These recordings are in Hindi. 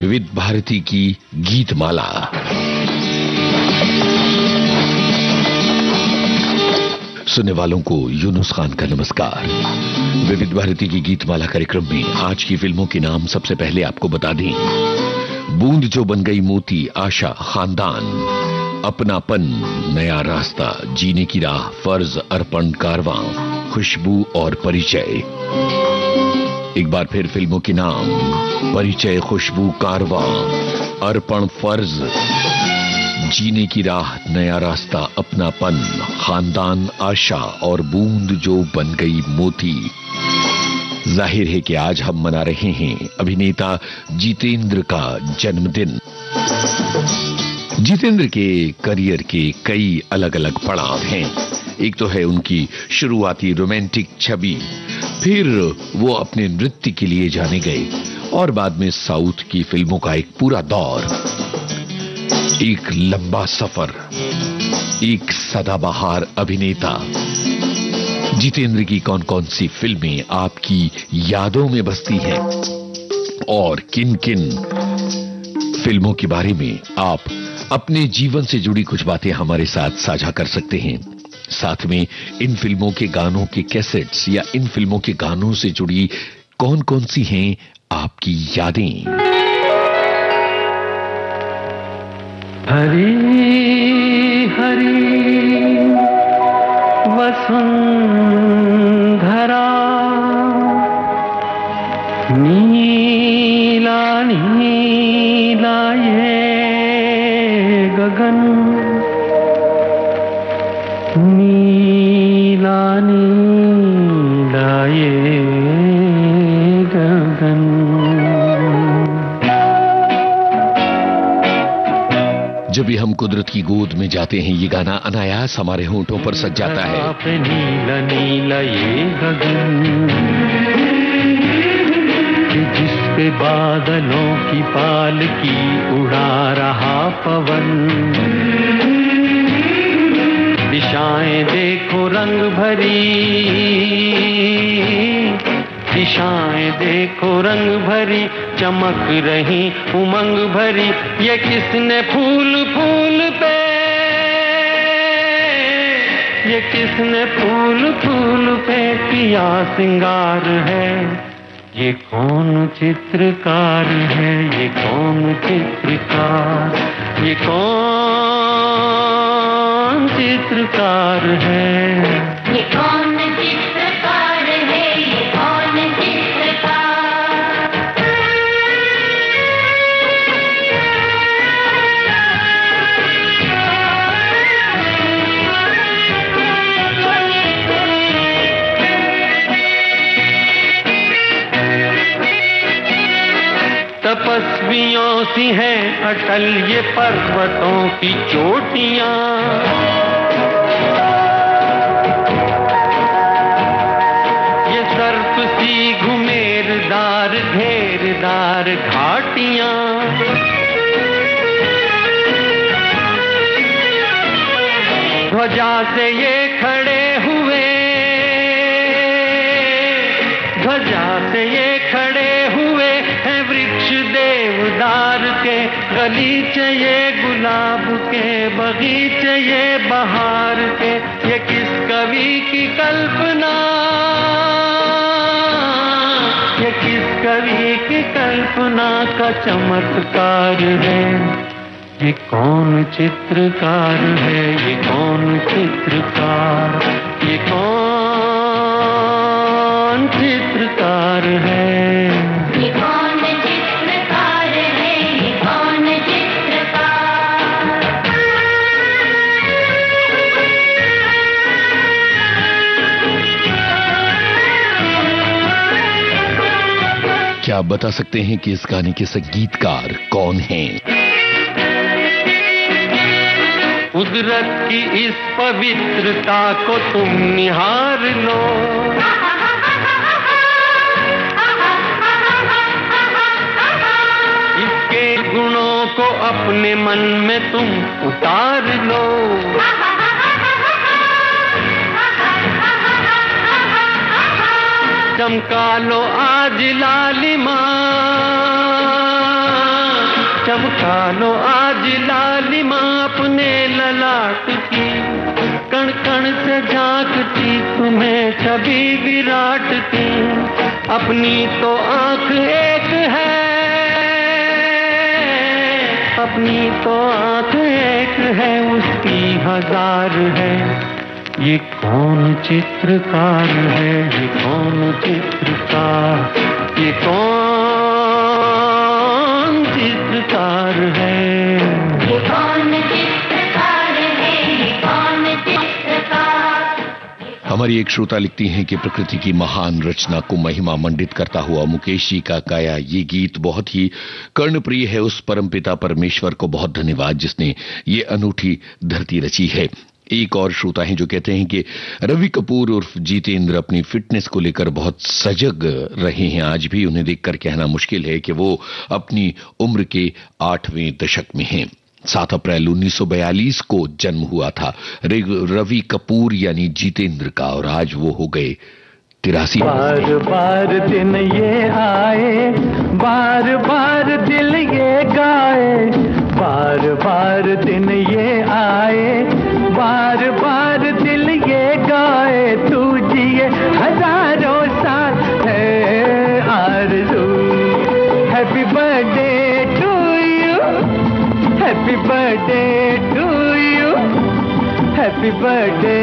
विविध भारती की गीतमाला। सुनने वालों को यूनुस खान का नमस्कार। विविध भारती की गीतमाला कार्यक्रम में आज की फिल्मों के नाम सबसे पहले आपको बता दें। बूंद जो बन गई मोती, आशा, खानदान, अपनापन, नया रास्ता, जीने की राह, फर्ज, अर्पण, कारवां, खुशबू और परिचय। एक बार फिर फिल्मों के नाम: परिचय, खुशबू, कारवां, अर्पण, फर्ज, जीने की राह, नया रास्ता, अपनापन, खानदान, आशा और बूंद जो बन गई मोती। जाहिर है कि आज हम मना रहे हैं अभिनेता जितेंद्र का जन्मदिन। जितेंद्र के करियर के कई अलग अलग पड़ाव हैं। एक तो है उनकी शुरुआती रोमांटिक छवि, फिर वो अपने नृत्य के लिए जाने गए और बाद में साउथ की फिल्मों का एक पूरा दौर, एक लंबा सफर, एक सदाबहार अभिनेता। जितेंद्र की कौन कौन सी फिल्में आपकी यादों में बसती हैं और किन किन फिल्मों के बारे में आप अपने जीवन से जुड़ी कुछ बातें हमारे साथ साझा कर सकते हैं। साथ में इन फिल्मों के गानों के कैसेट्स या इन फिल्मों के गानों से जुड़ी कौन कौन सी हैं आपकी यादें। हरी हरी वसुंधरा, नीला नीला ये गगन, नीला नीला ये गगन। जब भी हम कुदरत की गोद में जाते हैं, ये गाना अनायास हमारे होंठों पर सज जाता है। नीला नीला ये गगन, जिस पे बादलों की पालकी उड़ा रहा पवन। दिशाएं देखो रंग भरी, दिशाएं देखो रंग भरी, चमक रही उमंग भरी। ये किसने फूल फूल पे, ये किसने फूल फूल पे किया सिंगार है। ये कौन चित्रकार है, ये कौन चित्रकार, ये कौन चित्रकार है, ये कौन चित्रकार है, ये कौन तपस्वियों सी हैं अटल ये पर्वतों की चोटियां। ये सर्प सी घुमेरदार घेरदार घाटियां। ध्वजा से ये खड़े हुए, ध्वजा से ये खड़े हुए हैं वृक्ष देवदार के। गलीचे ये गुलाब के, बगीचे ये बहार के। ये किस कवि की कल्पना, ये किस कवि की कल्पना का चमत्कार है। ये कौन चित्रकार है, ये कौन चित्रकार, ये कौन चित्रकार है, ये कौन चित्रकार है, ये कौन चित्रकार। क्या आप बता सकते हैं कि इस गाने के संगीतकार कौन हैं? कुदरत की इस पवित्रता को तुम निहार लो। इसके गुणों को अपने मन में तुम उतार लो। चमका लो आज लालिमा, टपका लो आज लालिमा अपने ललाट की, कण कण से झांकती तुम्हें छवि विराट की। अपनी तो आंख एक है, अपनी तो आंख एक है, उसकी हजार है। ये कौन चित्रकार है, ये कौन चित्रकार, ये कौन चित्रकार है। ये कौन चित्रकार है, ये कौन चित्रकार। हमारी एक श्रोता लिखती हैं कि प्रकृति की महान रचना को महिमा मंडित करता हुआ मुकेश जी का गाया ये गीत बहुत ही कर्णप्रिय है। उस परमपिता परमेश्वर को बहुत धन्यवाद जिसने ये अनूठी धरती रची है। एक और श्रोता हैं जो कहते हैं कि रवि कपूर उर्फ जितेंद्र अपनी फिटनेस को लेकर बहुत सजग रहे हैं। आज भी उन्हें देखकर कहना मुश्किल है कि वो अपनी उम्र के 8वें दशक में हैं। 7 अप्रैल 1942 को जन्म हुआ था रवि कपूर यानी जितेंद्र का, और आज वो हो गए 83। बार बार दिन ये आए, बार बार दिल ये गाए, बार बार दिन ये आए, बार बार दिल ये गाए, तू जिए हजारों साल है आरज़ू। Happy birthday to you, happy birthday to you, happy birthday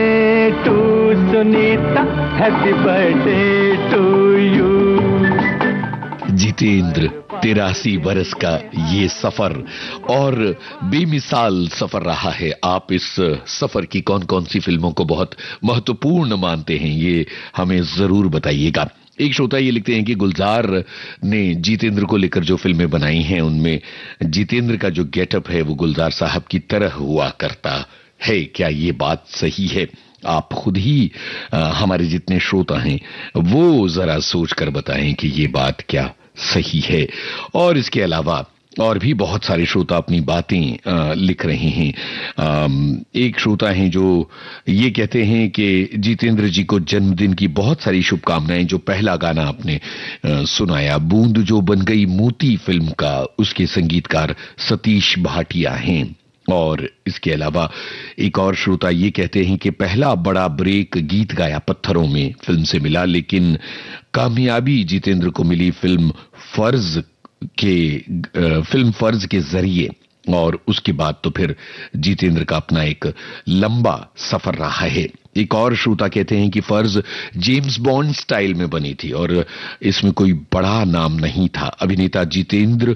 to Sunita, happy birthday to you. Jitendra 83 बरस का ये सफर और बेमिसाल सफर रहा है। आप इस सफर की कौन कौन सी फिल्मों को बहुत महत्वपूर्ण मानते हैं, ये हमें जरूर बताइएगा। एक श्रोता ये लिखते हैं कि गुलजार ने जितेंद्र को लेकर जो फिल्में बनाई हैं उनमें जितेंद्र का जो गेटअप है वो गुलजार साहब की तरह हुआ करता है। क्या ये बात सही है? आप खुद ही हमारे जितने श्रोता हैं वो जरा सोच कर बताएं कि ये बात क्या सही है। और इसके अलावा और भी बहुत सारे श्रोता अपनी बातें लिख रहे हैं। एक श्रोता हैं जो ये कहते हैं कि जितेंद्र जी को जन्मदिन की बहुत सारी शुभकामनाएं। जो पहला गाना आपने सुनाया बूंद जो बन गई मोती फिल्म का, उसके संगीतकार सतीश भाटिया हैं। और इसके अलावा एक और श्रोता ये कहते हैं कि पहला बड़ा ब्रेक गीत गाया पत्थरों में फिल्म से मिला, लेकिन कामयाबी जितेंद्र को मिली फिल्म फर्ज के जरिए, और उसके बाद तो फिर जितेंद्र का अपना एक लंबा सफर रहा है। एक और श्रोता कहते हैं कि फर्ज जेम्स बॉन्ड स्टाइल में बनी थी और इसमें कोई बड़ा नाम नहीं था। अभिनेता जितेंद्र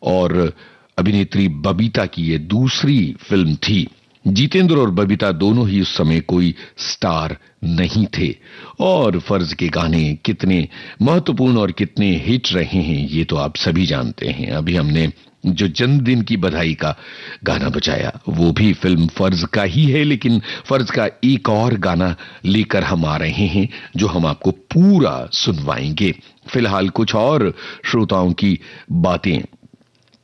और अभिनेत्री बबीता की ये दूसरी फिल्म थी। जितेंद्र और बबीता दोनों ही उस समय कोई स्टार नहीं थे। और फर्ज के गाने कितने महत्वपूर्ण और कितने हिट रहे हैं ये तो आप सभी जानते हैं। अभी हमने जो जन्मदिन की बधाई का गाना बजाया वो भी फिल्म फर्ज का ही है, लेकिन फर्ज का एक और गाना लेकर हम आ रहे हैं जो हम आपको पूरा सुनवाएंगे। फिलहाल कुछ और श्रोताओं की बातें,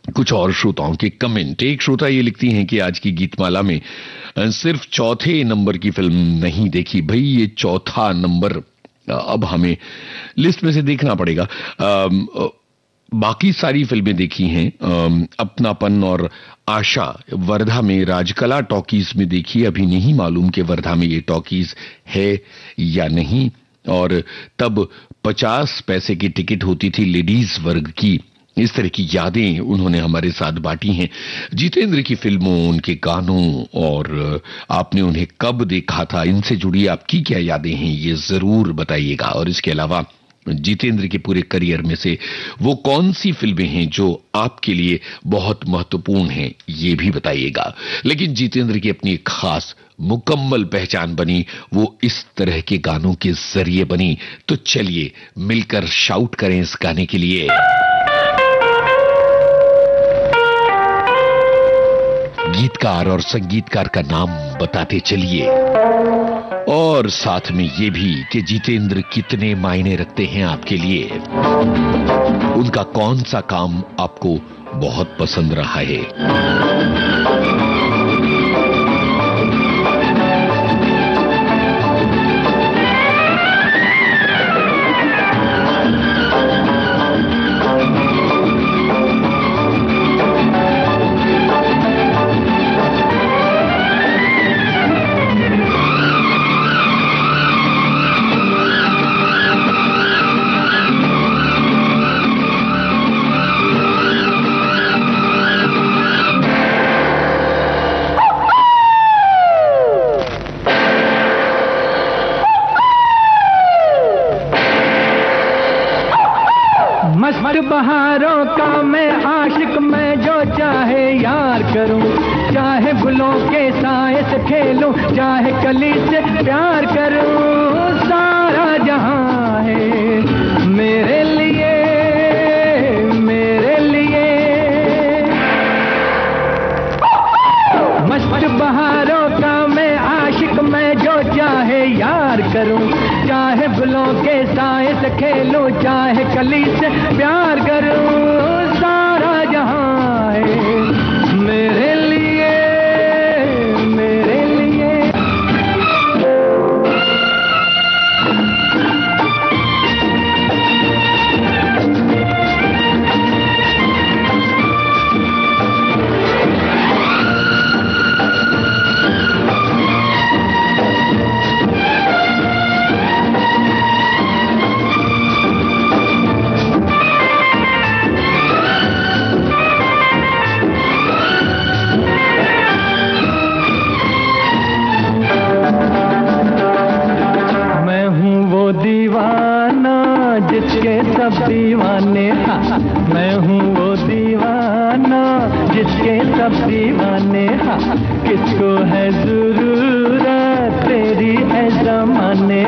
कुछ और श्रोताओं के कमेंट। एक श्रोता ये लिखती हैं कि आज की गीतमाला में सिर्फ चौथे नंबर की फिल्म नहीं देखी। भाई ये चौथा नंबर अब हमें लिस्ट में से देखना पड़ेगा। बाकी सारी फिल्में देखी हैं। अपनापन और आशा वर्धा में राजकला टॉकीज में देखी। अभी नहीं मालूम कि वर्धा में ये टॉकीज है या नहीं। और तब 50 पैसे की टिकट होती थी लेडीज वर्ग की। इस तरह की यादें उन्होंने हमारे साथ बांटी हैं। जितेंद्र की फिल्मों, उनके गानों और आपने उन्हें कब देखा था, इनसे जुड़ी आपकी क्या यादें हैं ये जरूर बताइएगा। और इसके अलावा जितेंद्र के पूरे करियर में से वो कौन सी फिल्में हैं जो आपके लिए बहुत महत्वपूर्ण हैं ये भी बताइएगा। लेकिन जितेंद्र की अपनी एक खास मुकम्मल पहचान बनी, वो इस तरह के गानों के जरिए बनी। तो चलिए मिलकर शाउट करें इस गाने के लिए। गीतकार और संगीतकार का नाम बताते चलिए और साथ में ये भी कि जितेंद्र कितने मायने रखते हैं आपके लिए। उनका कौन सा काम आपको बहुत पसंद रहा है। बहारों का मैं आशिक, मैं जो चाहे यार करूं, चाहे गुलों के साए से खेलूं, चाहे कली से प्यार करूं, सारा जहां है मेरे लिए, मेरे लिए। मस्त बहारों का मैं आशिक, मैं जो चाहे यार करूं, चाहे गुलों के साए से खेलूं, चाहे कली से प्यार करूं, सारा जहां है मेरे लिए, मेरे लिए। दीवाना जिसके सब दीवाने, मैं हूँ वो दीवाना जिसके सब दीवाने। किसको है जरूरत तेरी है ज़माने,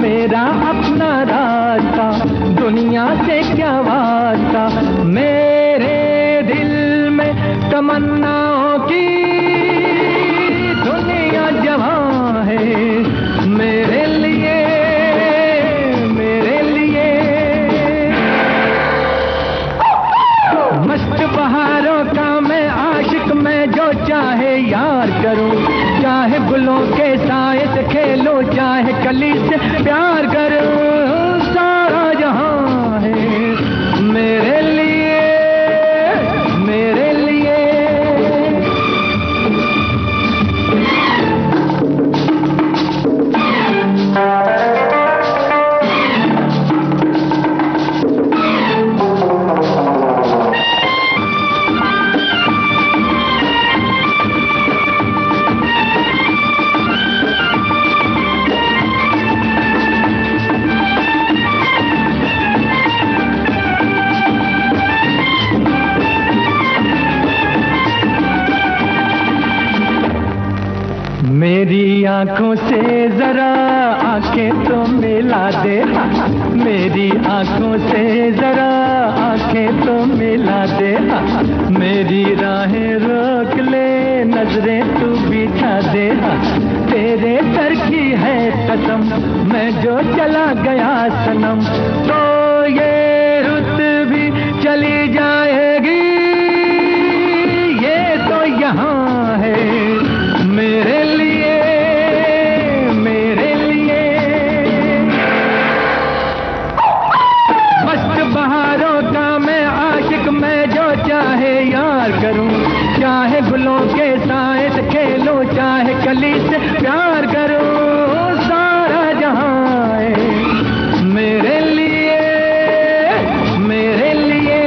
मेरा अपना रास्ता दुनिया से क्या वास्ता, मेरे दिल में तमन्नाओं की दुनिया जवां है मेरे लिए, मस्त बहारों का मैं आशिक, मैं जो चाहे यार करूं, चाहे गुलों के साए से खेलूं, चाहे कली से प्यार करूं, सारा जहां है मेरे लिए, मेरे लिए। मेरी आंखों से जरा आंखें तो मिला दे, मेरी आंखों से जरा आंखें तो मिला दे, मेरी राहें रोक ले नजरें तू बिछा दे, तेरे सर की है कसम मैं जो चला गया सनम, तो ये रुत भी चली जाएगी, ये तो यहाँ है मेरे लिए, मेरे लिए। मस्त बहारों का मैं आशिक, मैं जो चाहे यार करूं, चाहे गुलों के साए से खेलूं, चाहे कली से प्यार करूं, सारा जहां है मेरे लिए, मेरे लिए।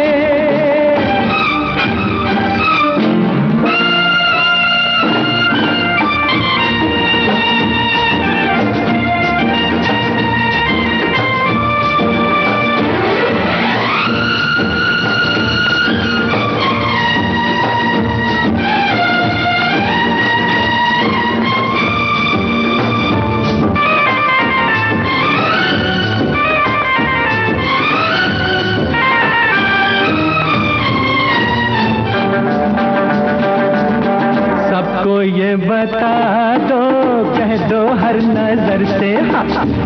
सबको ये बता दो, कह दो हर नजर से,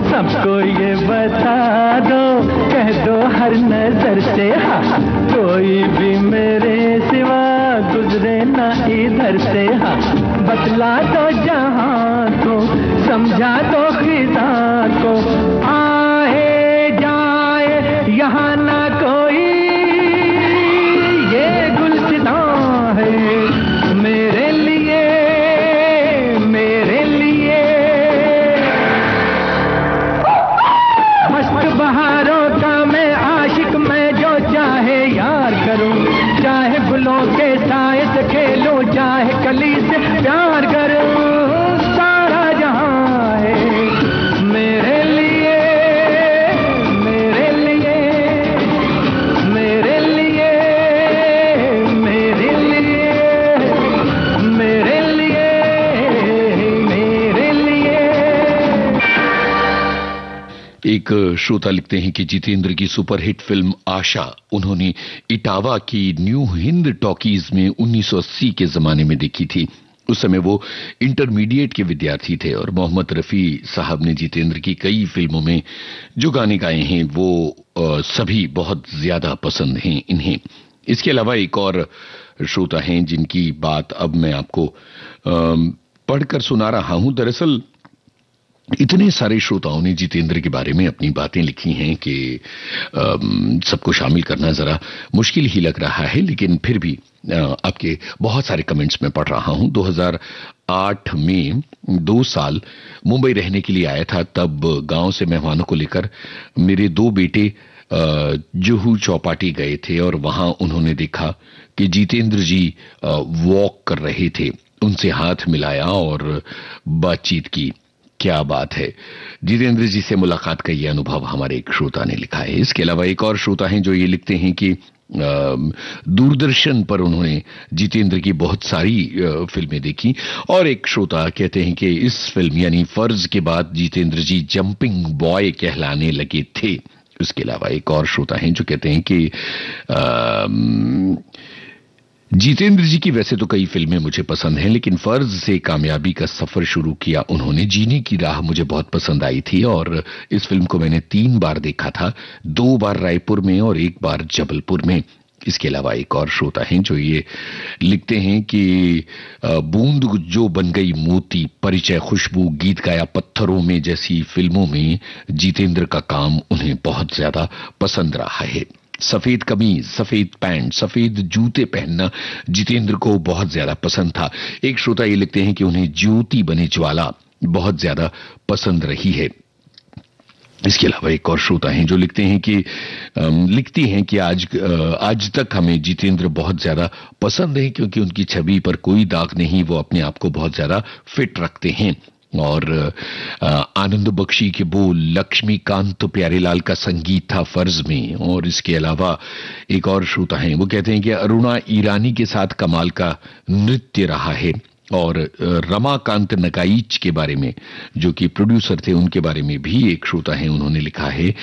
सबको ये बता दो, कह दो हर नजर से, कोई भी मेरे सिवा गुजरे ना इधर से, बतला दो जहां को, समझा दो खिजा को, आए जाए यहाँ ना कोई, ये गुलसिता है मेरे लिए, मेरे लिए। मस्त बहारों का मैं आशिक, मैं जो चाहे यार करूं, चाहे गुलों के साए से खेलूं, चाहे कली से प्यार करूं, सारा जहां है मेरे लिए, मेरे लिए, मेरे एक श्रोता लिखते हैं कि जितेंद्र की सुपरहिट फिल्म आशा उन्होंने इटावा की न्यू हिंद टॉकीज में 1980 के जमाने में देखी थी। उस समय वो इंटरमीडिएट के विद्यार्थी थे और मोहम्मद रफी साहब ने जितेंद्र की कई फिल्मों में जो गाने गाए हैं वो सभी बहुत ज्यादा पसंद हैं इन्हें। इसके अलावा एक और श्रोता हैं जिनकी बात अब मैं आपको पढ़कर सुना रहा हूं। दरअसल इतने सारे श्रोताओं ने जितेंद्र के बारे में अपनी बातें लिखी हैं कि सबको शामिल करना जरा मुश्किल ही लग रहा है, लेकिन फिर भी आपके बहुत सारे कमेंट्स में पढ़ रहा हूं। 2008 में 2 साल मुंबई रहने के लिए आया था। तब गांव से मेहमानों को लेकर मेरे 2 बेटे जुहू चौपाटी गए थे और वहां उन्होंने देखा कि जितेंद्र जी वॉक कर रहे थे। उनसे हाथ मिलाया और बातचीत की। क्या बात है। जितेंद्र जी से मुलाकात का ये अनुभव हमारे एक श्रोता ने लिखा है। इसके अलावा एक और श्रोता हैं जो ये लिखते हैं कि दूरदर्शन पर उन्होंने जितेंद्र की बहुत सारी फिल्में देखी और एक श्रोता कहते हैं कि इस फिल्म यानी फर्ज के बाद जितेंद्र जी जंपिंग बॉय कहलाने लगे थे। इसके अलावा एक और श्रोता हैं जो कहते हैं कि जितेंद्र जी की वैसे तो कई फिल्में मुझे पसंद हैं, लेकिन फर्ज से कामयाबी का सफर शुरू किया उन्होंने। जीने की राह मुझे बहुत पसंद आई थी और इस फिल्म को मैंने 3 बार देखा था, 2 बार रायपुर में और 1 बार जबलपुर में। इसके अलावा एक और श्रोता हैं जो ये लिखते हैं कि बूंद जो बन गई मोती, परिचय, खुशबू, गीत गाया पत्थरों में जैसी फिल्मों में जितेंद्र का काम उन्हें बहुत ज्यादा पसंद रहा है। सफेद कमीज, सफेद पैंट, सफेद जूते पहनना जितेंद्र को बहुत ज्यादा पसंद था। एक श्रोता ये लिखते हैं कि उन्हें ज्योति बने ज्वाला बहुत ज्यादा पसंद रही है। इसके अलावा एक और श्रोता हैं जो लिखती हैं कि आज तक हमें जितेंद्र बहुत ज्यादा पसंद है क्योंकि उनकी छवि पर कोई दाग नहीं, वो अपने आप को बहुत ज्यादा फिट रखते हैं। और आनंद बख्शी के बोल, लक्ष्मीकांत प्यारेलाल का संगीत था फर्ज में। और इसके अलावा एक और श्रोता हैं वो कहते हैं कि अरुणा ईरानी के साथ कमाल का नृत्य रहा है। और रमाकांत नकाइच के बारे में जो कि प्रोड्यूसर थे उनके बारे में भी एक श्रोता है उन्होंने लिखा है।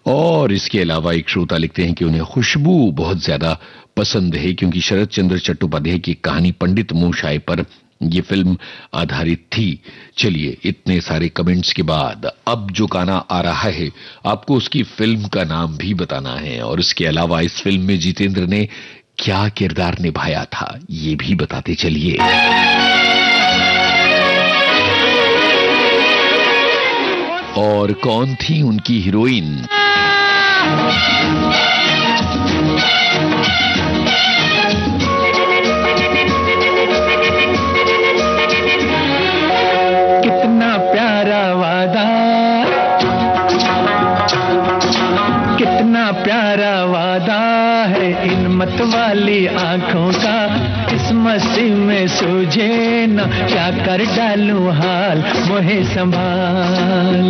और इसके अलावा एक श्रोता लिखते हैं कि उन्हें खुशबू बहुत ज्यादा पसंद है क्योंकि शरद चंद्र चट्टोपाध्याय की कहानी पंडित मोशाय पर ये फिल्म आधारित थी। चलिए, इतने सारे कमेंट्स के बाद अब जो गाना आ रहा है आपको उसकी फिल्म का नाम भी बताना है और इसके अलावा इस फिल्म में जितेंद्र ने क्या किरदार निभाया था ये भी बताते चलिए। और कौन थी उनकी हीरोइन। कितना प्यारा वादा, कितना प्यारा वादा है इन मत वाली आंखों का, इस मस्ती में सूझे न क्या कर डालूं हाल, मोहे संभाल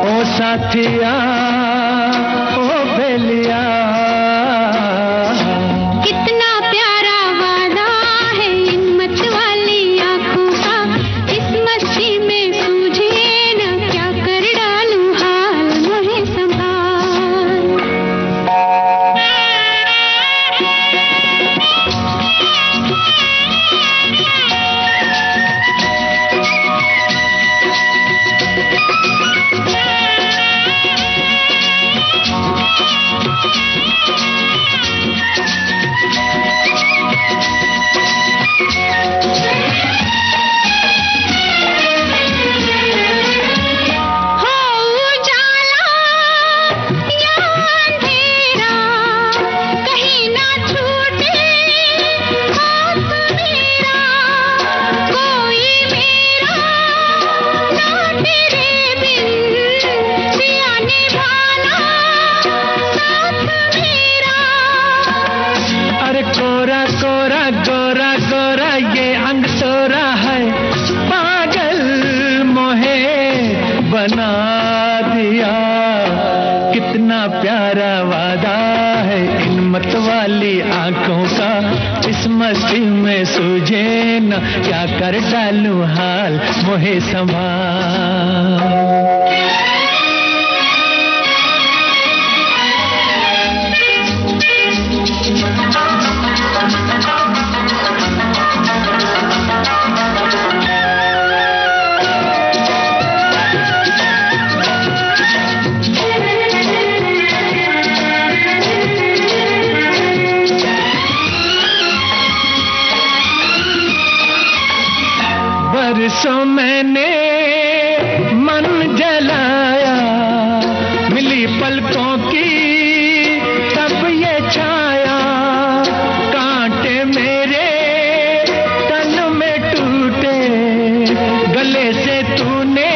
ओ साथिया ओ बेलिया। कितना प्यारा वादा है इन मत वाली आंखों का, इस मस्ती में सूझे न क्या कर डालूं हाल, मोहे संभाल। बना दिया कितना प्यारा वादा है इन मत वाली आंखों का, इस मस्ती में सूझे न क्या कर डालूं हाल, मोहे संभाल। सो मैंने मन जलाया, मिली पलकों की तब ये छाया, कांटे मेरे तन में टूटे, गले से तूने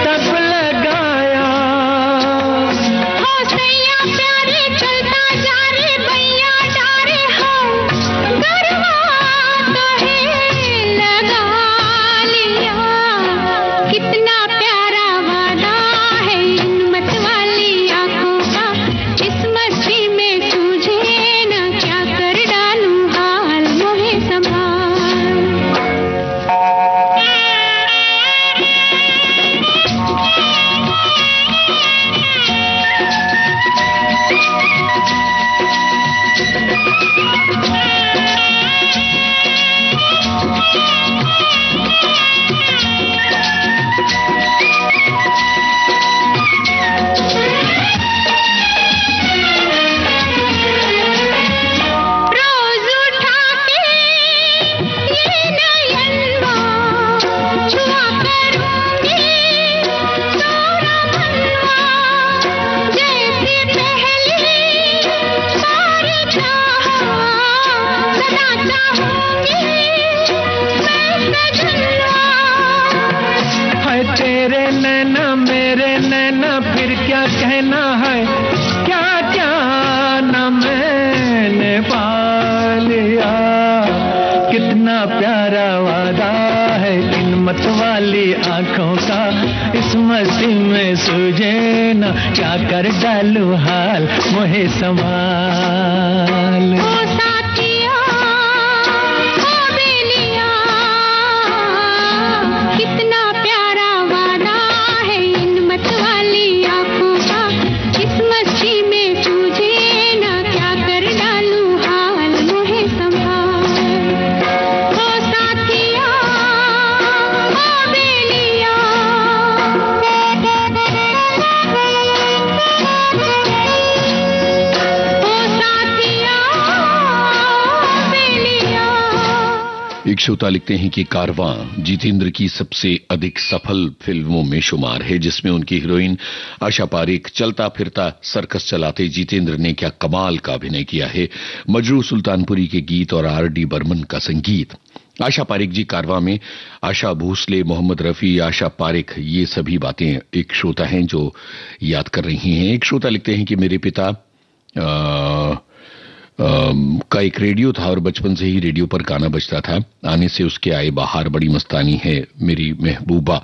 तब लगाया। हो सैया प्यारे चलता जा रे भैया डारे हो, गरबा तो है लगा लिया। कितना प्यारा वादा है इन मत वाली आंखों का, इस मस्ती में तुझे न क्या कर डालूं हाल मोहे संभाल। रोज उठा के ये नयनवा छुआ करूंगी सारा मनवा, जैसे पहली बार चाहा सदा चाहूंगी मैं सजनवा। है तेरे नैना मेरे नैना फिर क्या कहना है, क्या क्या न मैंने पा लिया। कितना प्यारा वादा है इन मत वाली आंखों का, इस मस्ती में सूझे न क्या कर डालूं हाल मोहे संभाल। ओ साथिया ओ बेलिया, कितना प्यारा वादा है इन मत वाली आंखों का, इस मस्ती में तुझे न क्या कर डालूं हाल मोहे संभाल। ओ साथिया ओ बेलिया, ओ साथिया ओ बेलिया। एक श्रोता लिखते हैं कि कारवां जितेंद्र की सबसे अधिक सफल फिल्मों में शुमार है, जिसमें उनकी हीरोइन आशा पारेख चलता फिरता सर्कस चलाते जितेंद्र ने क्या कमाल का अभिनय किया है। मजरू सुल्तानपुरी के गीत और R.D. बर्मन का संगीत। आशा पारेख जी कारवां में, आशा भोसले, मोहम्मद रफी, आशा पारेख, ये सभी बातें एक श्रोता हैं जो याद कर रही हैं। एक श्रोता लिखते हैं कि मेरे पिता का एक रेडियो था और बचपन से ही रेडियो पर गाना बजता था। आने से उसके आए बाहर बड़ी मस्तानी है मेरी महबूबा।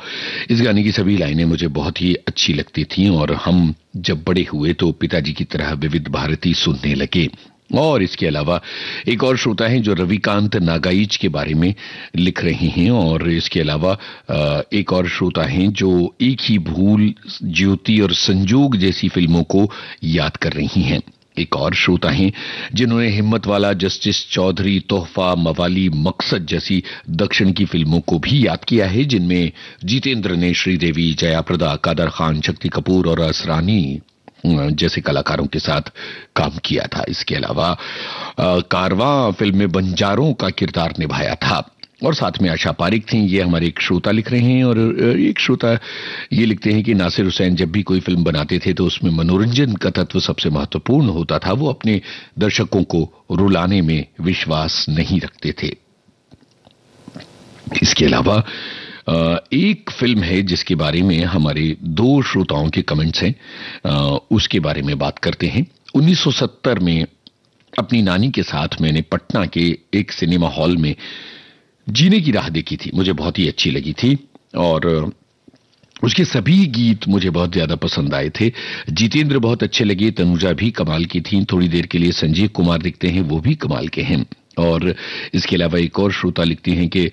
इस गाने की सभी लाइनें मुझे बहुत ही अच्छी लगती थीं और हम जब बड़े हुए तो पिताजी की तरह विविध भारती सुनने लगे। और इसके अलावा एक और श्रोता हैं जो रविकांत नागाइच के बारे में लिख रहे हैं। और इसके अलावा एक और श्रोता हैं जो एक ही भूल, ज्योति और संजोग जैसी फिल्मों को याद कर रही हैं। एक और श्रोता हैं जिन्होंने हिम्मत वाला, जस्टिस चौधरी, तोहफा, मवाली, मकसद जैसी दक्षिण की फिल्मों को भी याद किया है, जिनमें जितेंद्र ने श्रीदेवी, जया प्रदा, कादर खान, शक्ति कपूर और असरानी जैसे कलाकारों के साथ काम किया था। इसके अलावा कारवां फिल्म में बंजारों का किरदार निभाया था। और साथ में आशा पारेख थी। ये हमारे एक श्रोता लिख रहे हैं। और एक श्रोता ये लिखते हैं कि नासिर हुसैन जब भी कोई फिल्म बनाते थे तो उसमें मनोरंजन का तत्व सबसे महत्वपूर्ण होता था। वो अपने दर्शकों को रुलाने में विश्वास नहीं रखते थे। इसके अलावा एक फिल्म है जिसके बारे में हमारे दो श्रोताओं के कमेंट्स हैं, उसके बारे में बात करते हैं। 1970 में अपनी नानी के साथ मैंने पटना के एक सिनेमा हॉल में जीने की राह देखी थी। मुझे बहुत ही अच्छी लगी थी और उसके सभी गीत मुझे बहुत ज्यादा पसंद आए थे। जितेंद्र बहुत अच्छे लगे, तनुजा भी कमाल की थी। थोड़ी देर के लिए संजीव कुमार दिखते हैं, वो भी कमाल के हैं। और इसके अलावा एक और श्रोता लिखती हैं कि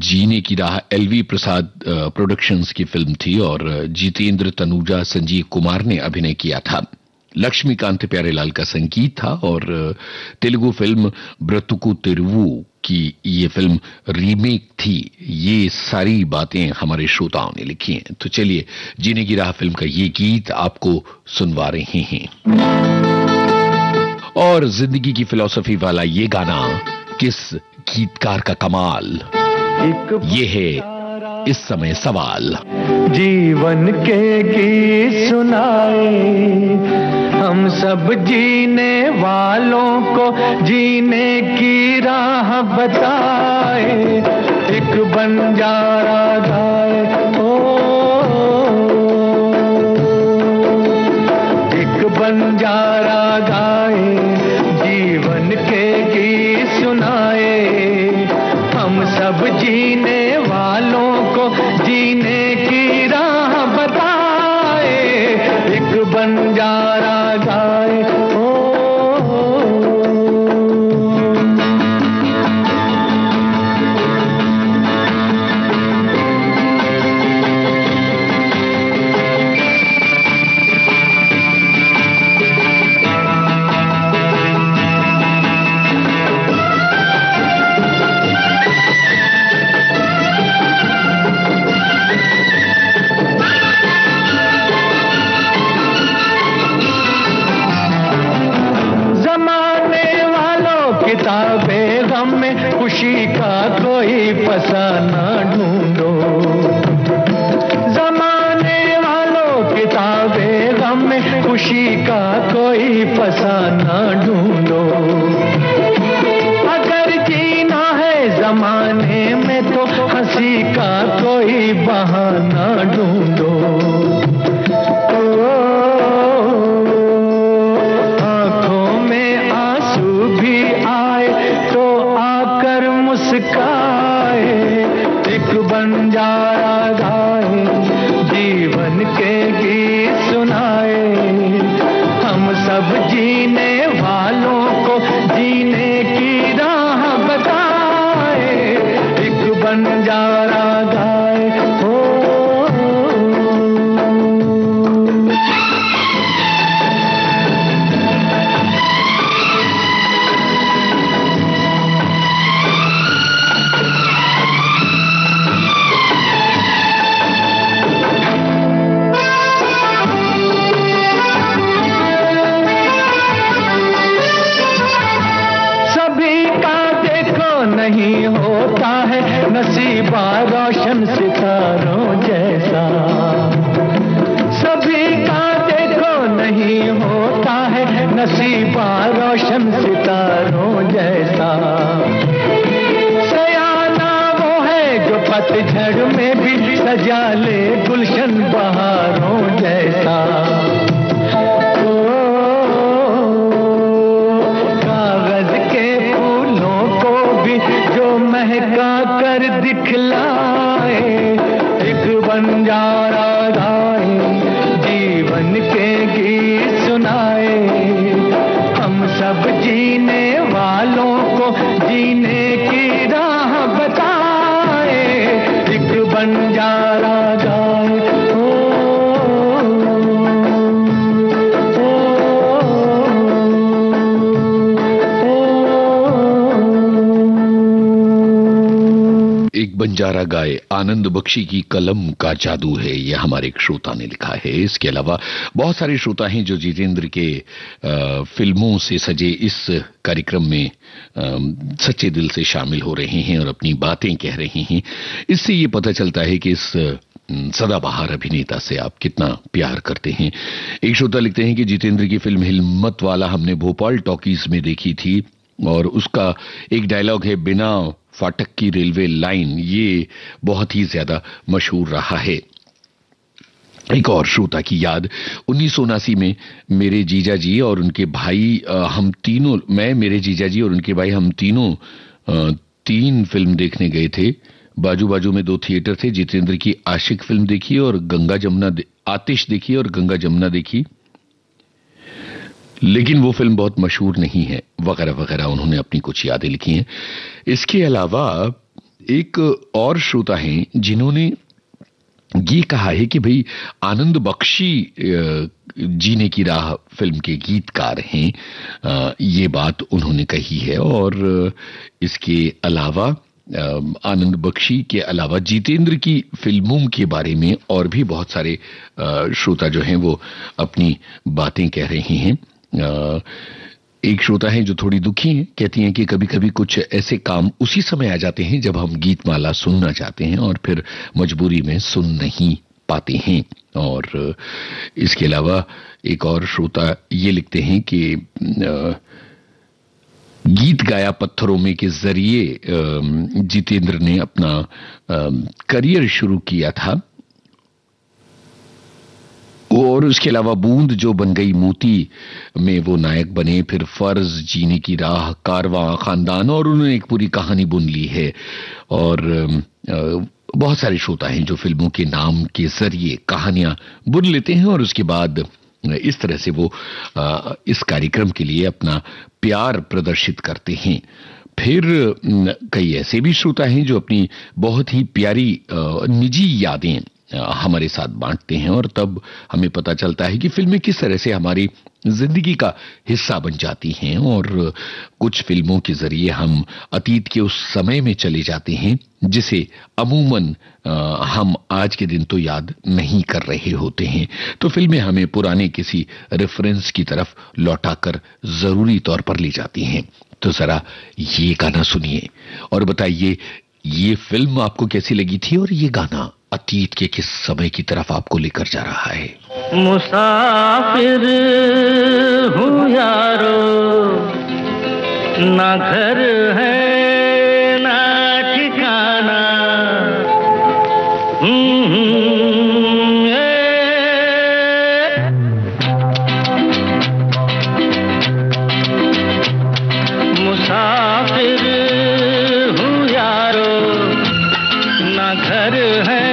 जीने की राह LV प्रसाद प्रोडक्शंस की फिल्म थी और जितेंद्र, तनुजा, संजीव कुमार ने अभिनय किया था। लक्ष्मीकांत प्यारेलाल का संगीत था और तेलुगु फिल्म ब्रतुकु तेरुवु की ये फिल्म रीमेक थी। ये सारी बातें हमारे श्रोताओं ने लिखी हैं। तो चलिए जीने की राह फिल्म का ये गीत आपको सुनवा रहे हैं। और जिंदगी की फिलॉसफी वाला ये गाना किस गीतकार का कमाल। ये है इस समय सवाल। जीवन के गीत सुनाए, हम सब जीने वालों को जीने की राह बताए। एक बंजारा गाए, एक बंजारा गाए, जीवन के गीत सुनाए। हम सब जीने वालों को जीने की राह बताए। एक बंजारा गाए, किताबें गम में खुशी का कोई फसाना ढूंढो। जमाने वालों किताबें गम में खुशी का कोई फसाना ढूंढो। अगर जीना है जमाने में तो हंसी का कोई बहाना ढूंढो। एक बंजारा गाए, जीवन के गीत सुनाए। हम सब जीने वालों को जीने की राह बताए। एक बंजारा गाए, नहीं होता है नसीबा रोशन सितारों जैसा। सभी का देखो नहीं होता है नसीबा रोशन सितारों जैसा। सयाना वो है जो पतझड़ में भी सजा ले गुलशन बहारों जैसा। महका कर दिखलाए, एक बंजारा गाए, जीवन के गीत सुनाए। हम सब जीने वालों को जीने की राह बताए। एक बंजारा गाए, एक बंजारा गाए, आनंद बख्शी की कलम का जादू है, यह हमारे एक श्रोता ने लिखा है। इसके अलावा बहुत सारे श्रोता हैं जो जितेंद्र के फिल्मों से सजे इस कार्यक्रम में सच्चे दिल से शामिल हो रहे हैं और अपनी बातें कह रहे हैं। इससे ये पता चलता है कि इस सदाबहार अभिनेता से आप कितना प्यार करते हैं। एक श्रोता लिखते हैं कि जितेंद्र की फिल्म हिम्मत वाला हमने भोपाल टॉकीज में देखी थी और उसका एक डायलॉग है, बिना फाटक की रेलवे लाइन, ये बहुत ही ज्यादा मशहूर रहा है। एक और श्रोता की याद, 1979 में मेरे जीजा जी और उनके भाई हम तीनों, मैं, मेरे जीजा जी और उनके भाई हम तीनों 3 फिल्म देखने गए थे। बाजू बाजू में 2 थिएटर थे। जितेंद्र की आशिक फिल्म देखी और गंगा जमुना, आतिश देखी और गंगा जमुना देखी, लेकिन वो फिल्म बहुत मशहूर नहीं है, वगैरह वगैरह उन्होंने अपनी कुछ यादें लिखी हैं। इसके अलावा एक और श्रोता हैं जिन्होंने ये कहा है कि भाई आनंद बख्शी जीने की राह फिल्म के गीतकार हैं, ये बात उन्होंने कही है। और इसके अलावा आनंद बख्शी के अलावा जितेंद्र की फिल्मों के बारे में और भी बहुत सारे श्रोता जो हैं वो अपनी बातें कह रहे हैं। एक श्रोता है जो थोड़ी दुखी हैं, कहती हैं कि कभी कभी कुछ ऐसे काम उसी समय आ जाते हैं जब हम गीतमाला सुनना चाहते हैं और फिर मजबूरी में सुन नहीं पाते हैं। और इसके अलावा एक और श्रोता ये लिखते हैं कि गीत गाया पत्थरों में के जरिए जितेंद्र ने अपना करियर शुरू किया था, और उसके अलावा बूंद जो बन गई मोती में वो नायक बने, फिर फर्ज, जीने की राह, कारवां, खानदान, और उन्होंने एक पूरी कहानी बुन ली है। और बहुत सारे श्रोता हैं जो फिल्मों के नाम के जरिए कहानियां बुन लेते हैं और उसके बाद इस तरह से वो इस कार्यक्रम के लिए अपना प्यार प्रदर्शित करते हैं। फिर कई ऐसे भी श्रोता हैं जो अपनी बहुत ही प्यारी निजी यादें हमारे साथ बांटते हैं, और तब हमें पता चलता है कि फिल्में किस तरह से हमारी जिंदगी का हिस्सा बन जाती हैं। और कुछ फिल्मों के जरिए हम अतीत के उस समय में चले जाते हैं जिसे अमूमन हम आज के दिन तो याद नहीं कर रहे होते हैं। तो फिल्में हमें पुराने किसी रेफरेंस की तरफ लौटाकर जरूरी तौर पर ले जाती हैं। तो जरा ये गाना सुनिए और बताइए ये फिल्म आपको कैसी लगी थी और ये गाना अतीत के किस समय की तरफ आपको लेकर जा रहा है। मुसाफिर हूँ यारो, ना घर है ना ठिकाना, मुसाफिर हूँ यारो, ना घर है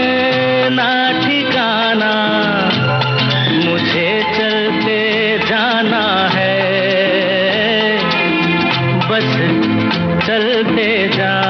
ना ठिकाना, मुझे चलते जाना है, बस चलते जाना।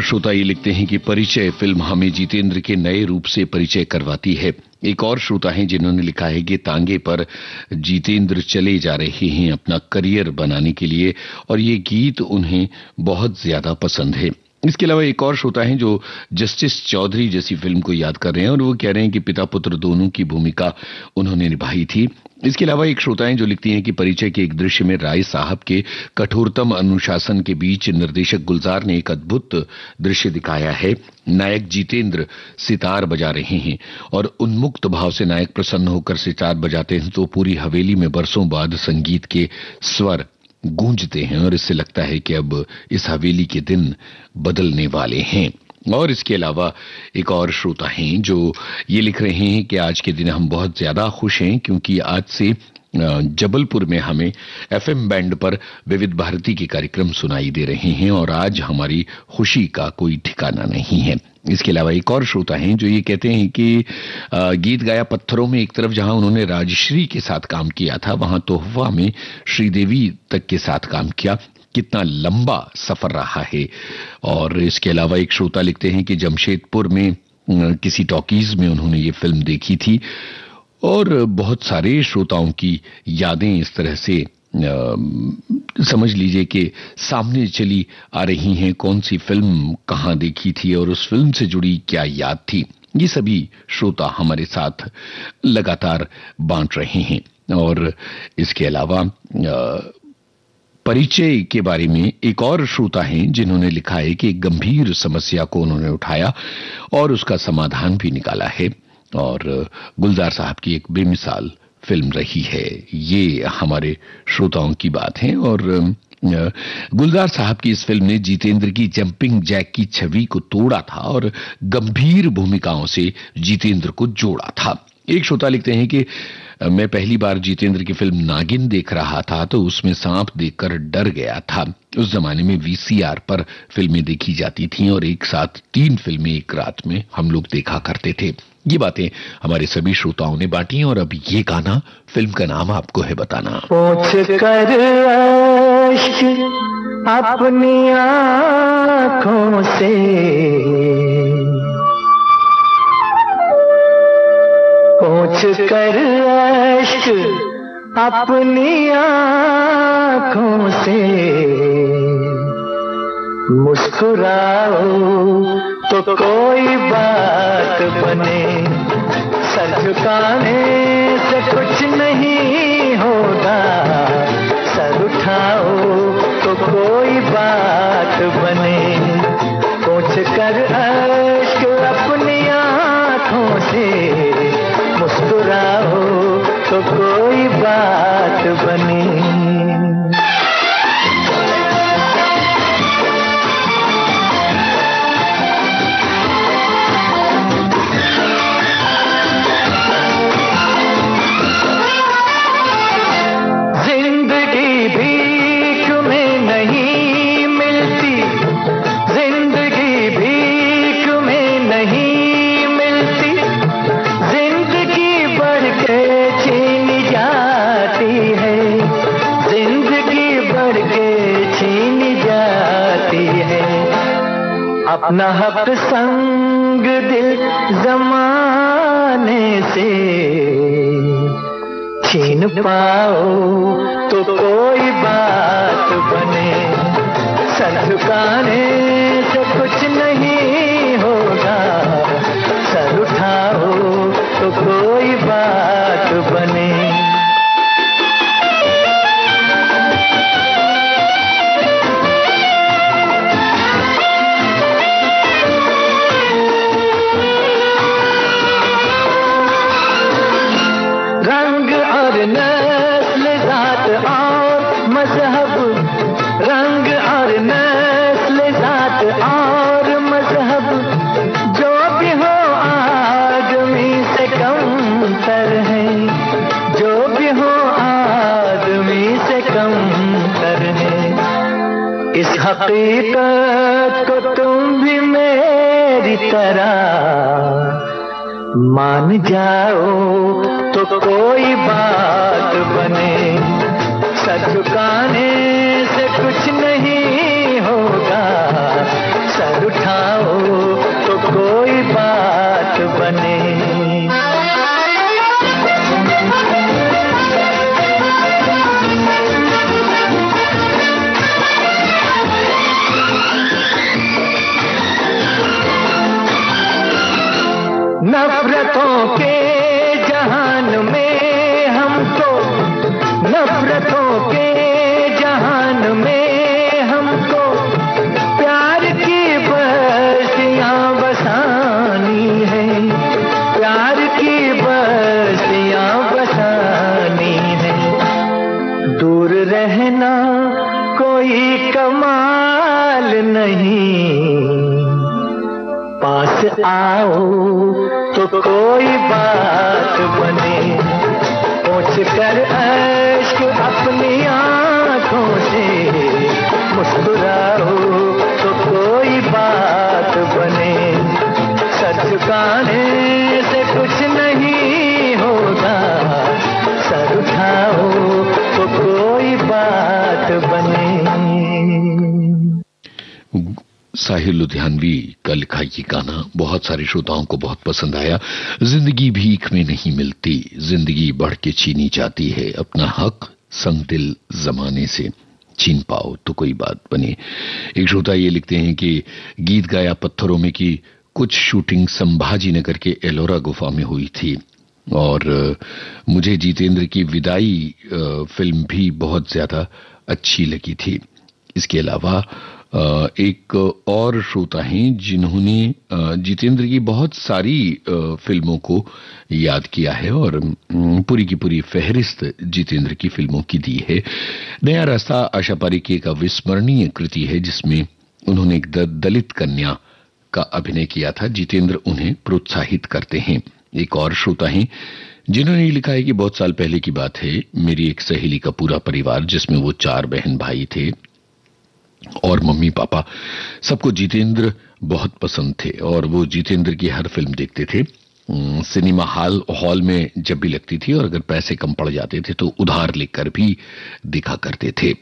श्रोता ये लिखते हैं कि परिचय फिल्म हमें जितेंद्र के नए रूप से परिचय करवाती है। एक और श्रोता हैं जिन्होंने लिखा है कि तांगे पर जितेंद्र चले जा रहे हैं अपना करियर बनाने के लिए और ये गीत उन्हें बहुत ज्यादा पसंद है। इसके अलावा एक और श्रोता हैं जो जस्टिस चौधरी जैसी फिल्म को याद कर रहे हैं और वो कह रहे हैं कि पिता पुत्र दोनों की भूमिका उन्होंने निभाई थी। इसके अलावा एक श्रोता हैं जो लिखती हैं कि परिचय के एक दृश्य में राय साहब के कठोरतम अनुशासन के बीच निर्देशक गुलजार ने एक अद्भुत दृश्य दिखाया है। नायक जितेंद्र सितार बजा रहे हैं और उन्मुक्त भाव से नायक प्रसन्न होकर सितार बजाते हैं तो पूरी हवेली में बरसों बाद संगीत के स्वर गूंजते हैं और इससे लगता है कि अब इस हवेली के दिन बदलने वाले हैं। और इसके अलावा एक और श्रोता हैं जो ये लिख रहे हैं कि आज के दिन हम बहुत ज्यादा खुश हैं क्योंकि आज से जबलपुर में हमें एफएम बैंड पर विविध भारती के कार्यक्रम सुनाई दे रहे हैं और आज हमारी खुशी का कोई ठिकाना नहीं है। इसके अलावा एक और श्रोता हैं जो ये कहते हैं कि गीत गाया पत्थरों में एक तरफ जहां उन्होंने राजश्री के साथ काम किया था वहां तोहफा में श्रीदेवी तक के साथ काम किया। कितना लंबा सफर रहा है। और इसके अलावा एक श्रोता लिखते हैं कि जमशेदपुर में किसी टॉकीज में उन्होंने ये फिल्म देखी थी और बहुत सारे श्रोताओं की यादें इस तरह से समझ लीजिए कि सामने चली आ रही हैं। कौन सी फिल्म कहां देखी थी और उस फिल्म से जुड़ी क्या याद थी, ये सभी श्रोता हमारे साथ लगातार बांट रहे हैं। और इसके अलावा परिचय के बारे में एक और श्रोता हैं जिन्होंने लिखा है कि एक गंभीर समस्या को उन्होंने उठाया और उसका समाधान भी निकाला है और गुलजार साहब की एक बेमिसाल फिल्म रही है। ये हमारे श्रोताओं की बात है और गुलजार साहब की इस फिल्म ने जितेंद्र की जंपिंग जैक की छवि को तोड़ा था और गंभीर भूमिकाओं से जितेंद्र को जोड़ा था। एक श्रोता लिखते हैं कि मैं पहली बार जितेंद्र की फिल्म नागिन देख रहा था तो उसमें सांप देखकर डर गया था। उस जमाने में वीसीआर पर फिल्में देखी जाती थीं और एक साथ 3 फिल्में एक रात में हम लोग देखा करते थे। ये बातें हमारे सभी श्रोताओं ने बांटी और अब ये गाना, फिल्म का नाम आपको है बताना। पोंछ कर अश्क अपनी आँखों से पोंछ कर अश्क अपनी आँखों से मुस्कुराओ तो कोई बात बने, सर झुकाने से कुछ नहीं होगा, सर उठाओ तो कोई बात बने। पोंछ कर अश्क अपनी आँखों से मुस्कुराओ तो कोई बात बने। अपना हक संग दिल जमाने से छीन पाओ तो कोई बात बने, सर झुकाने से कुछ नहीं होगा, सर उठाओ तो कोई बात बने। हकीकत को तुम भी मेरी तरह मान जाओ तो कोई बात बने, सर झुकाने से कुछ नहीं होगा, सर उठाओ तो कोई बात बने। नफरतों के जहान में हमको, नफरतों के जहान में हमको प्यार की बस्तियां बसानी है, प्यार की बस्तियां बसानी है। दूर रहना कोई कमाल नहीं, पास आओ तो कोई बात बने। पोंछ कर अश्क अपनी आंखों से मुस्कुराओ तो कोई बात बने। सर झुकाने से कुछ नहीं होगा, सर उठाओ तो कोई बात बने। साहिर लुधियानवी का लिखा ये गाना बहुत सारे श्रोताओं को बहुत पसंद आया। जिंदगी भीख में नहीं मिलती, जिंदगी बढ़ के छीनी जाती है, अपना हक संग दिल जमाने से छीन पाओ तो कोई बात बने। एक श्रोता ये लिखते हैं कि गीत गाया पत्थरों में की कुछ शूटिंग संभाजी नगर के एलोरा गुफा में हुई थी और मुझे जितेंद्र की विदाई फिल्म भी बहुत ज्यादा अच्छी लगी थी। इसके अलावा एक और श्रोता हैं जिन्होंने जितेंद्र की बहुत सारी फिल्मों को याद किया है और पूरी की पूरी फहरिस्त जितेंद्र की फिल्मों की दी है। नया रास्ता आशा पारेख का विस्मरणीय कृति है जिसमें उन्होंने एक दलित कन्या का अभिनय किया था। जितेंद्र उन्हें प्रोत्साहित करते हैं। एक और श्रोता हैं जिन्होंने लिखा है कि बहुत साल पहले की बात है, मेरी एक सहेली का पूरा परिवार जिसमें वो 4 बहन भाई थे और मम्मी पापा, सबको जितेंद्र बहुत पसंद थे और वो जितेंद्र की हर फिल्म देखते थे। सिनेमा हॉल में जब भी लगती थी और अगर पैसे कम पड़ जाते थे तो उधार लेकर भी देखा करते थे।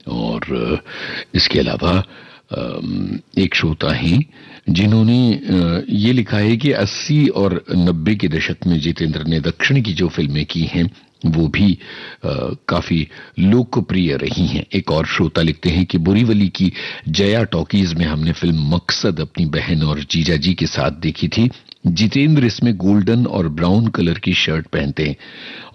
और इसके अलावा एक श्रोता हैं जिन्होंने ये लिखा है कि 80 और 90 के दशक में जितेंद्र ने दक्षिण की जो फिल्में की हैं वो भी काफी लोकप्रिय रही हैं। एक और श्रोता लिखते हैं कि बोरीवली की जया टॉकीज में हमने फिल्म मकसद अपनी बहन और जीजा जी के साथ देखी थी। जितेंद्र इसमें गोल्डन और ब्राउन कलर की शर्ट पहनते हैं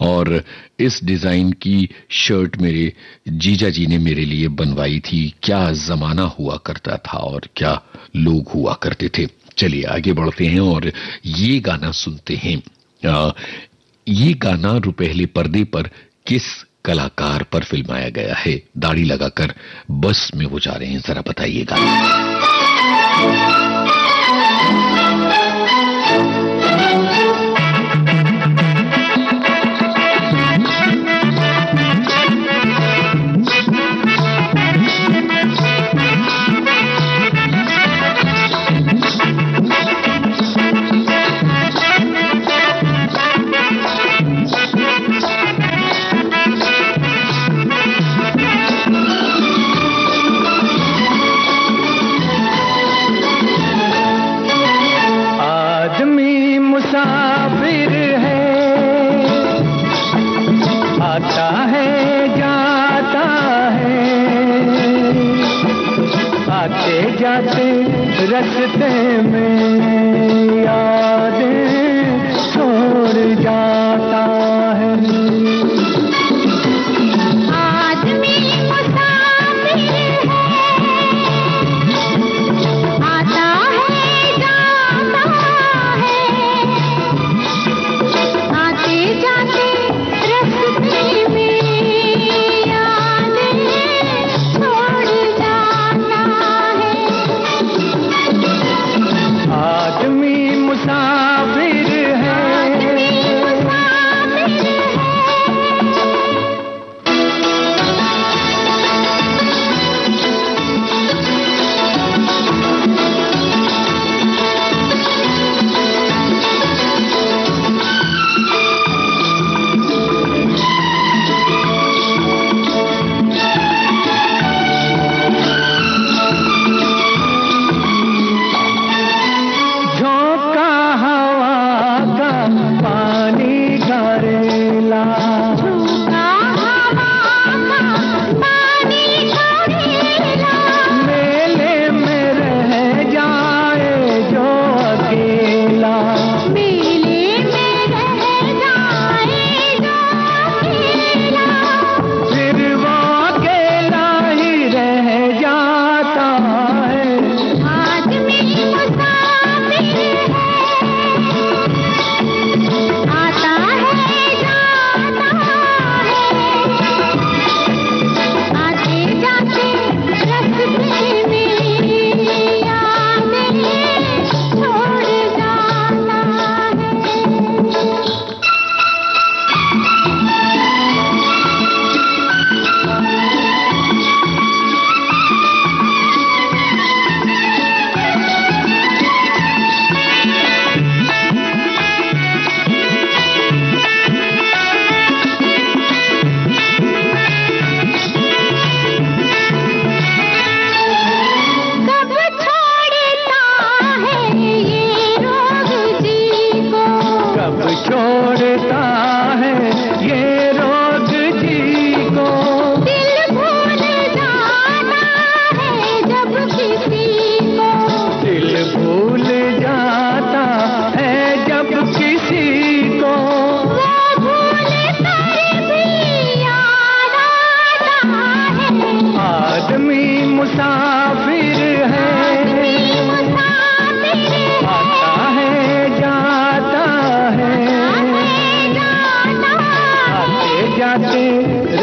और इस डिजाइन की शर्ट मेरे जीजा जी ने मेरे लिए बनवाई थी। क्या जमाना हुआ करता था और क्या लोग हुआ करते थे। चलिए आगे बढ़ते हैं और ये गाना सुनते हैं। ये गाना रुपहले पर्दे पर किस कलाकार पर फिल्माया गया है? दाढ़ी लगाकर बस में वो जा रहे हैं, जरा बताइएगा। मुसाफिर है, आता है जाता है, आते जाते रास्ते में यादें छोड़ जाता है। मुसाफिर है,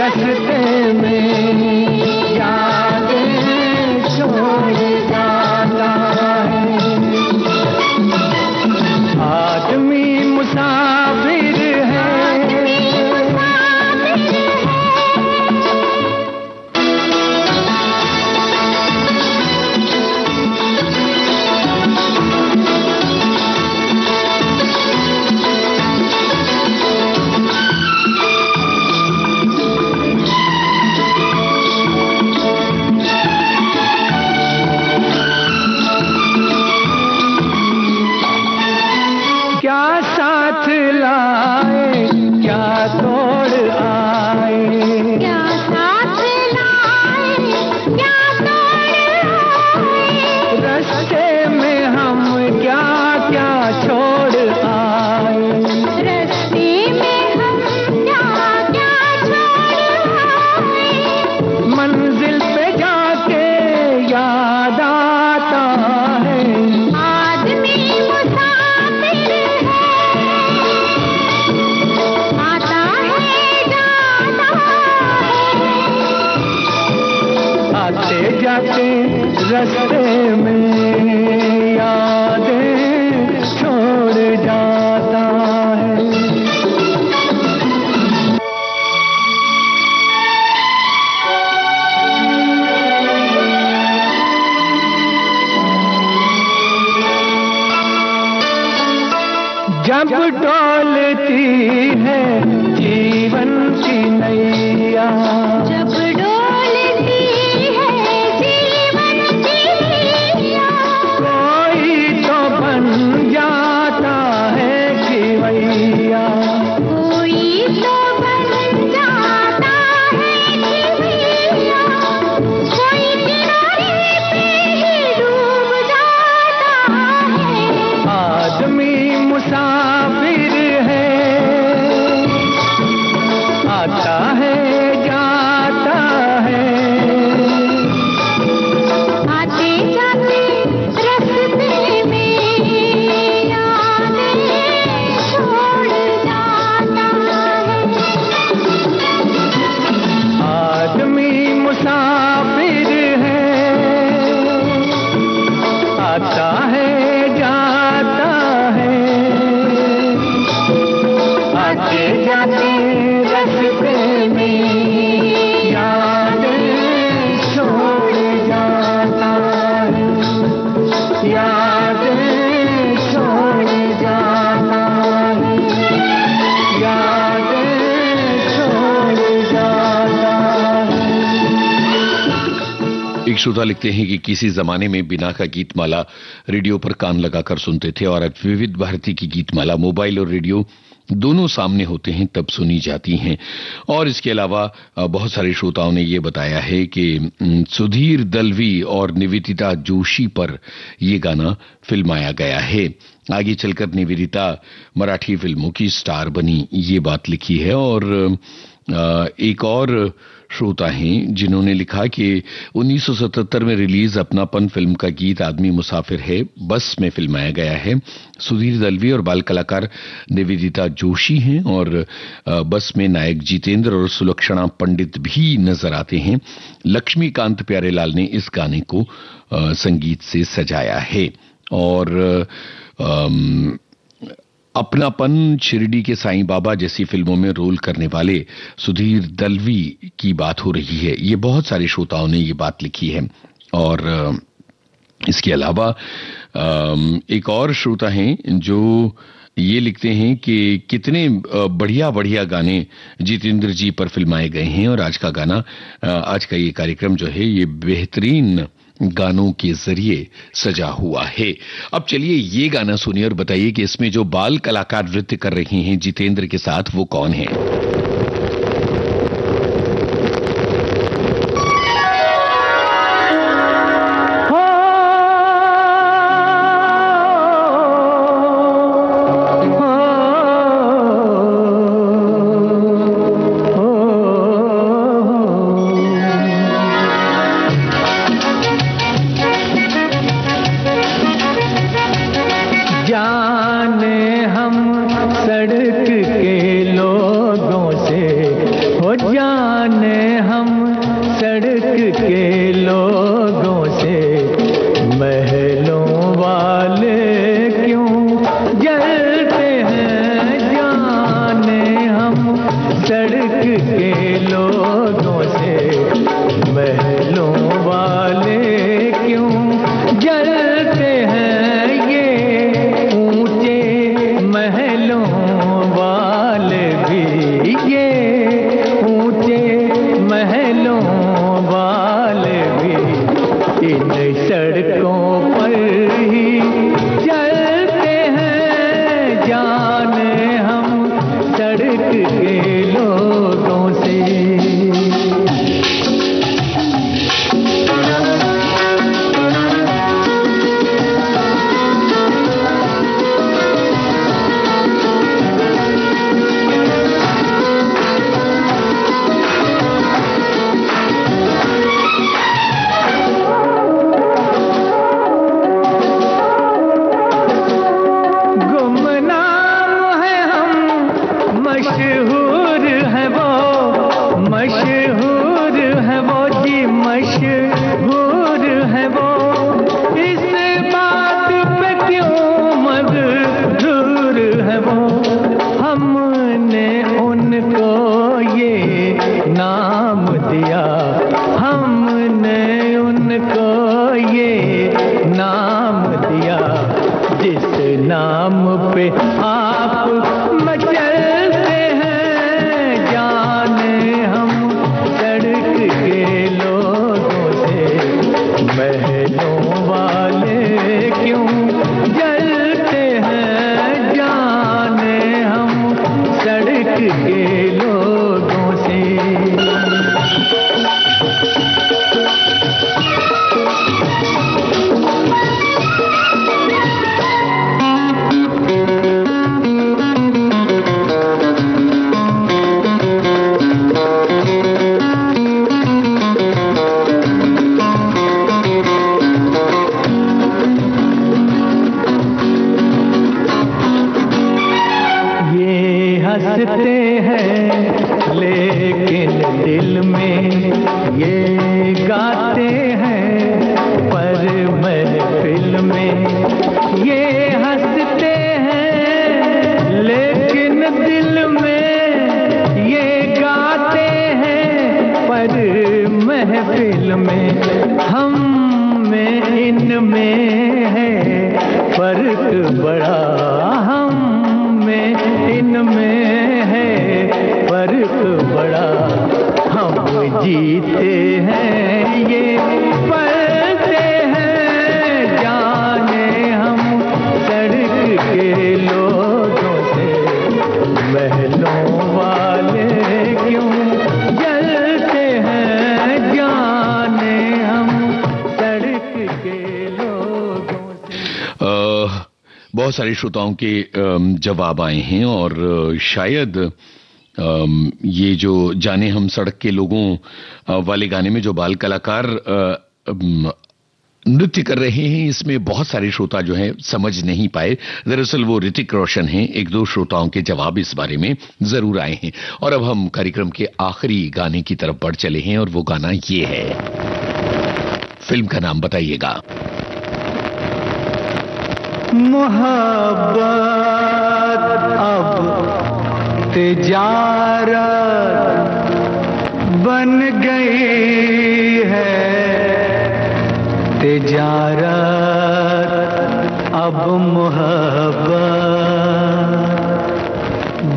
रस्ते में यादें छोड़ जाता है। आदमी मुसाफिर है, रस्ते में यादें छोड़ जाता है। जब डोलती है जीवन की नैया, जब एक श्रोता लिखते हैं कि किसी जमाने में बिना का गीतमाला रेडियो पर कान लगाकर सुनते थे और अब विविध भारती की गीतमाला मोबाइल और रेडियो दोनों सामने होते हैं तब सुनी जाती हैं। और इसके अलावा बहुत सारे श्रोताओं ने ये बताया है कि सुधीर दलवी और निवेदिता जोशी पर यह गाना फिल्माया गया है। आगे चलकर निवेदिता मराठी फिल्मों की स्टार बनी, ये बात लिखी है। और एक और श्रोता हैं जिन्होंने लिखा कि 1977 में रिलीज अपनापन फिल्म का गीत आदमी मुसाफिर है बस में फिल्माया गया है। सुधीर दलवी और बाल कलाकार निवेदिता जोशी हैं और बस में नायक जितेंद्र और सुलक्षणा पंडित भी नजर आते हैं। लक्ष्मीकांत प्यारेलाल ने इस गाने को संगीत से सजाया है। और अपनापन, शिरडी के साईं बाबा जैसी फिल्मों में रोल करने वाले सुधीर दलवी की बात हो रही है। ये बहुत सारे श्रोताओं ने ये बात लिखी है। और इसके अलावा एक और श्रोता हैं जो ये लिखते हैं कि कितने बढ़िया बढ़िया गाने जितेंद्र जी पर फिल्माए गए हैं और आज का गाना, आज का ये कार्यक्रम जो है ये बेहतरीन गानों के जरिए सजा हुआ है। अब चलिए ये गाना सुनिए और बताइए कि इसमें जो बाल कलाकार नृत्य कर रहे हैं जितेंद्र के साथ वो कौन है। जाने हम सड़क के लोगों से जाने हम सड़क के लोगों से महलों वाले क्यों जलते हैं, जाने हम सड़क के लोगों से महलों वाले क्यों जलते हैं, ये ऊंचे महलों वाले भी, ये ऊंचे महलों वाले भी इन सड़कों पर ही चलते हैं, जाने हम सड़क के लोगों से। मशहूर है वो जी, मशहूर है वो, इस बात पे क्यों मजबूर है वो, हमने उनको ये नाम दिया, हमने उनको ये नाम दिया, जिस नाम पे आप मचलते हैं, जाने हम सड़क के लोगों से महलों वाले क्यों जलते हैं, जाने हम सड़क के लोगों से। हंसते हैं लेकिन दिल में ये गाते हैं, पर महफिल में ये हंसते हैं लेकिन दिल में ये गाते हैं, पर महफिल में हम में इनमें है फर्क बड़ा, हम में इनमें है फर्क बड़ा, हम जीते हैं ये पढ़ते हैं, जाने हम सड़क के लोगों से महलों वाले क्यों जलते हैं, जाने हम सड़क के लोगों से। बहुत सारे श्रोताओं के जवाब आए हैं और शायद ये जो जाने हम सड़क के लोगों वाले गाने में जो बाल कलाकार नृत्य कर रहे हैं, इसमें बहुत सारे श्रोता जो हैं समझ नहीं पाए। दरअसल वो ऋतिक रोशन हैं। एक दो श्रोताओं के जवाब इस बारे में जरूर आए हैं। और अब हम कार्यक्रम के आखिरी गाने की तरफ बढ़ चले हैं और वो गाना ये है। फिल्म का नाम बताइएगा। मोहब्बत अब तिजारत बन गई है, तिजारत अब मोहब्बत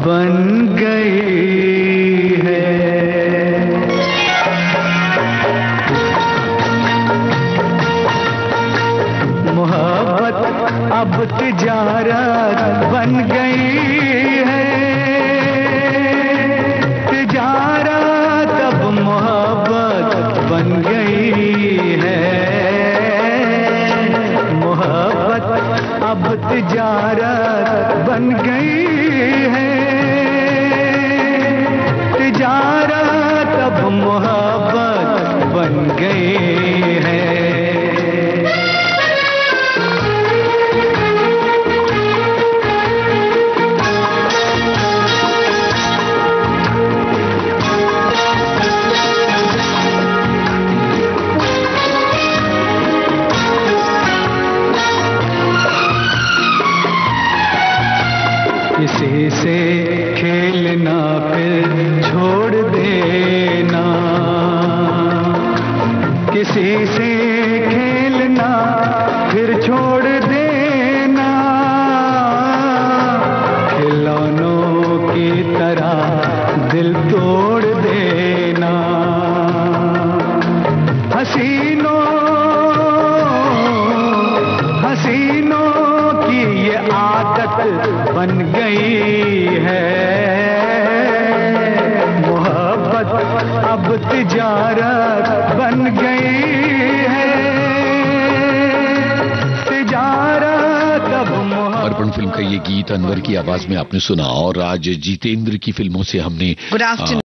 बन गई है। मोहब्बत अब तिजारत बन गई है, तिजारत अब मोहब्बत बन गई है। मोहब्बत अब तिजारत बन गई है, तिजारत अब मोहब्बत बन गई है। हंसी से खेलना फिर छोड़ देना, खिलौनों की तरह दिल तोड़ देना। हसीनों की ये आदत बन गई है, मोहब्बत अब तिजारत बन गई है, तिजारत अब मोहब्बत। अर्पण फिल्म का ये गीत अनवर की आवाज में आपने सुना और आज जितेंद्र की फिल्मों से हमने गुड आफ्टरनून।